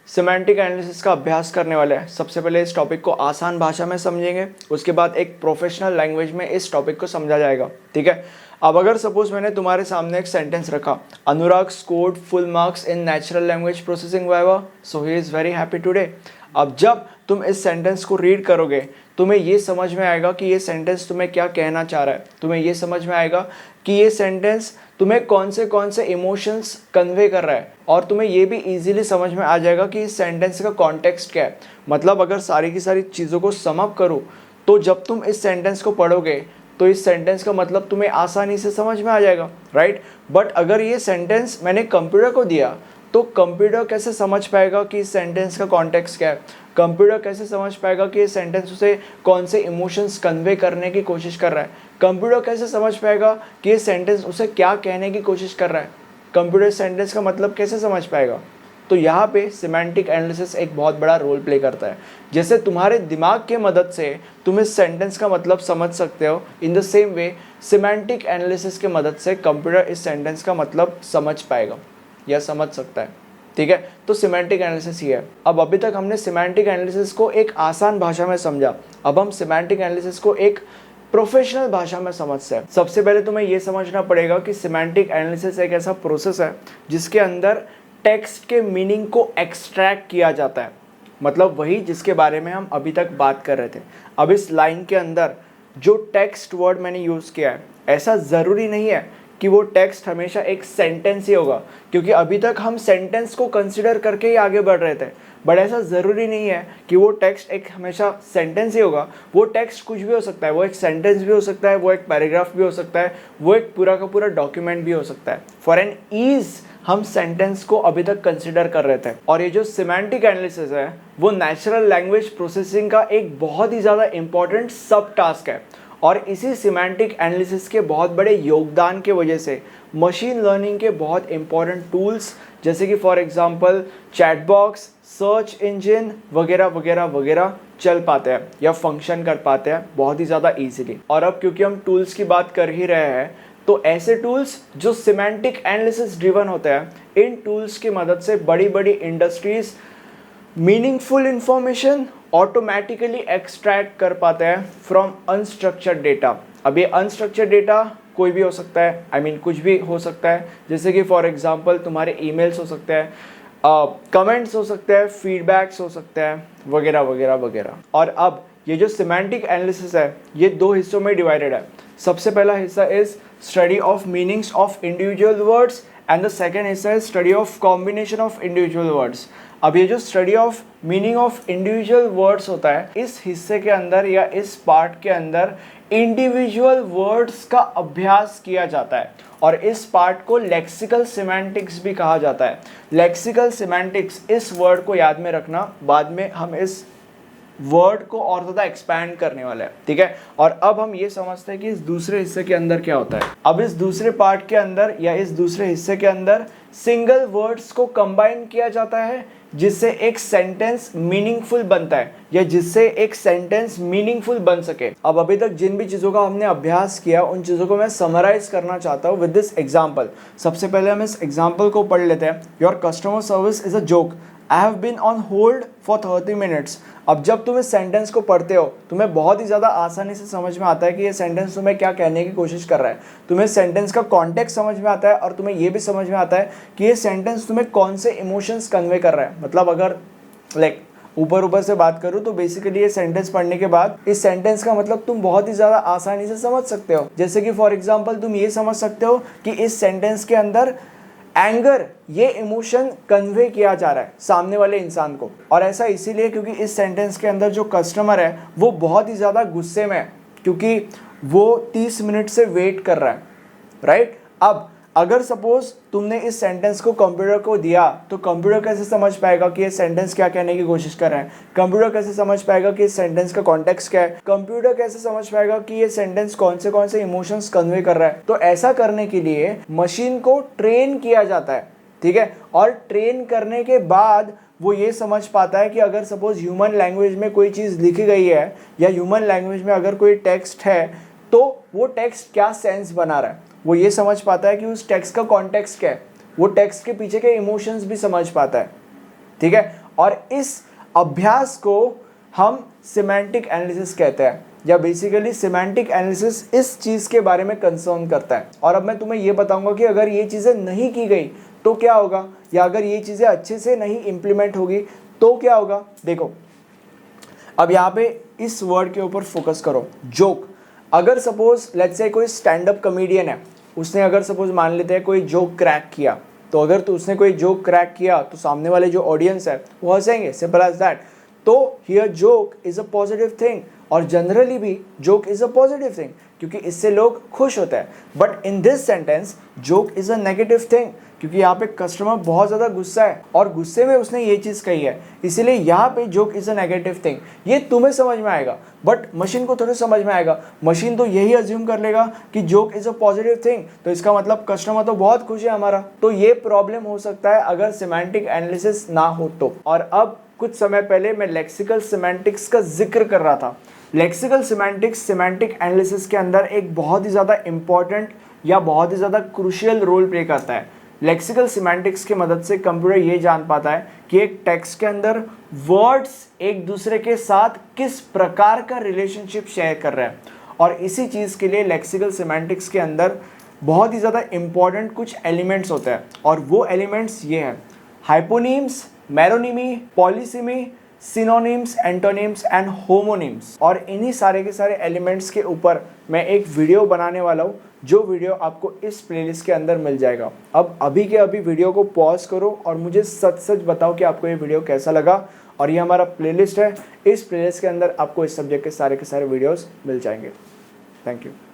Semantic analysis का अभ्यास करने वाले हैं। सबसे पहले इस टॉपिक को आसान भाषा में समझेंगे, उसके बाद एक प्रोफेशनल लैंग्वेज में इस टॉपिक को समझा जाएगा। ठीक है। अब अगर सपोज मैंने तुम्हारे सामने एक सेंटेंस रखा, Anurag scored full marks in natural language processing viva, so he is very happy today. अब जब तुम इस सेंटेंस को रीड करोगे तुम्हें ये समझ में आएगा कि ये सेंटेंस तुम्हें क्या कहना चाह रहा है। तुम्हें ये समझ में आएगा कि ये सेंटेंस तुम्हें कौन से इमोशंस कन्वे कर रहा है, और तुम्हें ये भी इजीली समझ में आ जाएगा कि इस सेंटेंस का कॉन्टेक्स्ट क्या है। मतलब अगर सारी की सारी चीज़ों को सम अप करूँ तो जब तुम इस सेंटेंस को पढ़ोगे तो इस सेंटेंस का मतलब तुम्हें आसानी से समझ में आ जाएगा, राइट। बट अगर ये सेंटेंस मैंने कंप्यूटर को दिया तो कंप्यूटर कैसे समझ पाएगा कि इस सेंटेंस का कॉन्टेक्स्ट क्या है। कंप्यूटर कैसे समझ पाएगा कि ये सेंटेंस उसे कौन से इमोशंस कन्वे करने की कोशिश कर रहा है। कंप्यूटर कैसे समझ पाएगा कि ये सेंटेंस उसे क्या कहने की कोशिश कर रहा है। कंप्यूटर सेंटेंस का मतलब कैसे समझ पाएगा। तो यहाँ पे सिमेंटिक एनालिसिस एक बहुत बड़ा रोल प्ले करता है। जैसे तुम्हारे दिमाग के मदद से तुम इस सेंटेंस का मतलब समझ सकते हो, in the same way semantic analysis के मदद से कंप्यूटर इस सेंटेंस का मतलब समझ पाएगा या समझ सकता है। ठीक है, तो सिमेंटिक एनालिसिस ही है। अब अभी तक हमने सिमेंटिक एनालिसिस को एक आसान भाषा में समझा, अब हम सिमेंटिक एनालिसिस को एक प्रोफेशनल भाषा में समझते हैं। सबसे पहले तुम्हें यह समझना पड़ेगा कि सिमेंटिक एनालिसिस एक ऐसा प्रोसेस है जिसके अंदर टेक्स्ट के मीनिंग को एक्सट्रैक्ट किया जाता है। मतलब वही जिसके बारे में हम अभी तक बात कर रहे थे। अब इस लाइन के अंदर जो टेक्स्ट वर्ड मैंने यूज़ किया है, ऐसा ज़रूरी नहीं है कि वो टेक्स्ट हमेशा एक सेंटेंस ही होगा, क्योंकि अभी तक हम सेंटेंस को कंसिडर करके ही आगे बढ़ रहे थे। बट ऐसा ज़रूरी नहीं है कि वो टेक्स्ट एक हमेशा सेंटेंस ही होगा। वो टेक्स्ट कुछ भी हो सकता है, वो एक सेंटेंस भी हो सकता है, वो एक पैराग्राफ भी हो सकता है, वो एक पूरा का पूरा डॉक्यूमेंट भी हो सकता है। फॉर एन ईज हम सेंटेंस को अभी तक कंसिडर कर रहे थे। और ये जो सिमेंटिक एनालिसिस है वो नेचुरल लैंग्वेज प्रोसेसिंग का एक बहुत ही ज़्यादा इंपॉर्टेंट सब टास्क है। और इसी सिमेंटिक एनालिसिस के बहुत बड़े योगदान के वजह से मशीन लर्निंग के बहुत इंपॉर्टेंट टूल्स जैसे कि for example chatbox, search engine वगैरह वगैरह वगैरह चल पाते हैं या फंक्शन कर पाते हैं बहुत ही ज़्यादा इजीली। और अब क्योंकि हम टूल्स की बात कर ही रहे हैं तो ऐसे टूल्स जो सिमेंटिक एनालिसिस ड्रिवन होते हैं, इन टूल्स की मदद से बड़ी बड़ी industries meaningful information automatically extract कर पाते हैं फ्रॉम अनस्ट्रक्चर्ड डेटा। अब ये अनस्ट्रक्चर्ड डेटा कोई भी हो सकता है, I mean, कुछ भी हो सकता है। जैसे कि फॉर एग्जांपल तुम्हारे ईमेल्स हो सकते हैं, कमेंट्स हो सकते हैं, फीडबैक्स हो सकते हैं वगैरह वगैरह वगैरह। और अब ये जो सिमेंटिक एनालिसिस है ये दो हिस्सों में डिवाइडेड है। सबसे पहला हिस्सा is study of meanings of individual words and the second हिस्सा is study of combination of individual words. अब ये जो study of meaning of individual words होता है, इस हिस्से के अंदर या इस पार्ट के अंदर इंडिविजुअल वर्ड्स का अभ्यास किया जाता है और इस पार्ट को लेक्सिकल सिमेंटिक्स भी कहा जाता है। लेक्सिकल सिमेंटिक्स, इस वर्ड को याद में रखना, बाद में हम इस वर्ड को और ज़्यादा एक्सपैंड करने वाले हैं। ठीक है, और अब हम ये समझते हैं कि इस दूसरे हिस्से के अंदर क्या होता है। अब इस दूसरे पार्ट के अंदर या इस दूसरे हिस्से के अंदर सिंगल वर्ड्स को कंबाइन किया जाता है जिससे एक सेंटेंस मीनिंगफुल बनता है या जिससे एक सेंटेंस मीनिंगफुल बन सके। अब अभी तक जिन भी चीज़ों का हमने अभ्यास किया उन चीज़ों को मैं समराइज करना चाहता हूँ विद दिस एग्जाम्पल। सबसे पहले हम इस एग्जाम्पल को पढ़ लेते हैं। Your customer service is a joke, I have been on hold for 30 minutes. अब जब तुम इस सेंटेंस को पढ़ते हो तुम्हें बहुत ही ज़्यादा आसानी से समझ में आता है कि ये सेंटेंस तुम्हें क्या कहने की कोशिश कर रहा है। तुम्हें सेंटेंस का कॉन्टेक्स्ट समझ में आता है और तुम्हें ये भी समझ में आता है कि ये सेंटेंस तुम्हें कौन से इमोशंस कन्वे कर रहा है। मतलब अगर ऊपर से बात करूँ तो बेसिकली ये सेंटेंस पढ़ने के बाद इस सेंटेंस का मतलब तुम बहुत ही ज़्यादा आसानी से समझ सकते हो। जैसे कि फॉर एग्जाम्पल तुम ये समझ सकते हो कि इस सेंटेंस के अंदर एंगर, ये इमोशन कन्वे किया जा रहा है सामने वाले इंसान को। और ऐसा इसीलिए क्योंकि इस सेंटेंस के अंदर जो कस्टमर है वो बहुत ही ज़्यादा गुस्से में है क्योंकि वो 30 मिनट से वेट कर रहा है, राइट। अब अगर सपोज तुमने इस सेंटेंस को कंप्यूटर को दिया तो कंप्यूटर कैसे समझ पाएगा कि ये सेंटेंस क्या कहने की कोशिश कर रहा है। कंप्यूटर कैसे समझ पाएगा कि इस सेंटेंस का कॉन्टेक्स्ट क्या है। कंप्यूटर कैसे समझ पाएगा कि ये सेंटेंस कौन से इमोशंस कन्वे कर रहा है। तो ऐसा करने के लिए मशीन को ट्रेन किया जाता है, ठीक है। और ट्रेन करने के बाद वो ये समझ पाता है कि अगर सपोज ह्यूमन लैंग्वेज में कोई चीज़ लिखी गई है या ह्यूमन लैंग्वेज में अगर कोई टेक्स्ट है तो वो टेक्स्ट क्या सेंस बना रहा है। वो ये समझ पाता है कि उस टेक्स्ट का कॉन्टेक्स्ट क्या है, वो टेक्स्ट के पीछे के इमोशंस भी समझ पाता है, ठीक है। और इस अभ्यास को हम सिमेंटिक एनालिसिस कहते हैं, या बेसिकली सिमेंटिक एनालिसिस इस चीज़ के बारे में कंसर्न करता है। और अब मैं तुम्हें ये बताऊंगा कि अगर ये चीज़ें नहीं की गई तो क्या होगा, या अगर ये चीज़ें अच्छे से नहीं इम्प्लीमेंट होगी तो क्या होगा। देखो अब यहाँ पे इस वर्ड के ऊपर फोकस करो, जोक। अगर सपोज लेट्स से कोई स्टैंड अप कॉमेडियन है, उसने अगर सपोज मान लेते हैं कोई जोक क्रैक किया, तो अगर तो उसने कोई जोक क्रैक किया तो सामने वाले जो ऑडियंस है वो हंसेंगे, सिंपल एज दैट। तो here joke is a positive thing, और जनरली भी joke is a positive thing क्योंकि इससे लोग खुश होते हैं। But in this sentence joke is a negative thing, क्योंकि यहाँ पे कस्टमर बहुत ज़्यादा गुस्सा है और गुस्से में उसने ये चीज़ कही है, इसीलिए यहाँ पे joke is a negative thing. ये तुम्हें समझ में आएगा बट मशीन को थोड़ी समझ में आएगा। मशीन तो यही अज्यूम कर लेगा कि joke is a positive thing, तो इसका मतलब कस्टमर तो बहुत खुश है हमारा। तो ये प्रॉब्लम हो सकता है अगर सिमेंटिक एनालिसिस ना हो तो। और अब कुछ समय पहले मैं लेक्सिकल सिमेंटिक्स का जिक्र कर रहा था। लेक्सिकल सिमेंटिक्स सिमेंटिक एनालिसिस के अंदर एक बहुत ही ज़्यादा इंपॉर्टेंट या बहुत ही ज़्यादा क्रूशियल रोल प्ले करता है। लेक्सिकल सिमेंटिक्स की मदद से कंप्यूटर ये जान पाता है कि एक टेक्स्ट के अंदर वर्ड्स एक दूसरे के साथ किस प्रकार का रिलेशनशिप शेयर कर रहे हैं, और इसी चीज़ के लिए लेक्सिकल सिमेंटिक्स के अंदर बहुत ही ज़्यादा इंपॉर्टेंट कुछ एलिमेंट्स होते हैं, और वो एलिमेंट्स ये हैं: हाइपोनीम्स, meronymy, पॉलीसिमी, synonyms, antonyms and homonyms. और इन्हीं सारे के सारे एलिमेंट्स के ऊपर मैं एक वीडियो बनाने वाला हूँ, जो वीडियो आपको इस प्लेलिस्ट के अंदर मिल जाएगा। अब अभी के अभी वीडियो को पॉज करो और मुझे सच सच बताओ कि आपको ये वीडियो कैसा लगा। और ये हमारा प्लेलिस्ट है, इस प्लेलिस्ट के अंदर आपको इस सब्जेक्ट के सारे वीडियोस मिल जाएंगे। Thank you.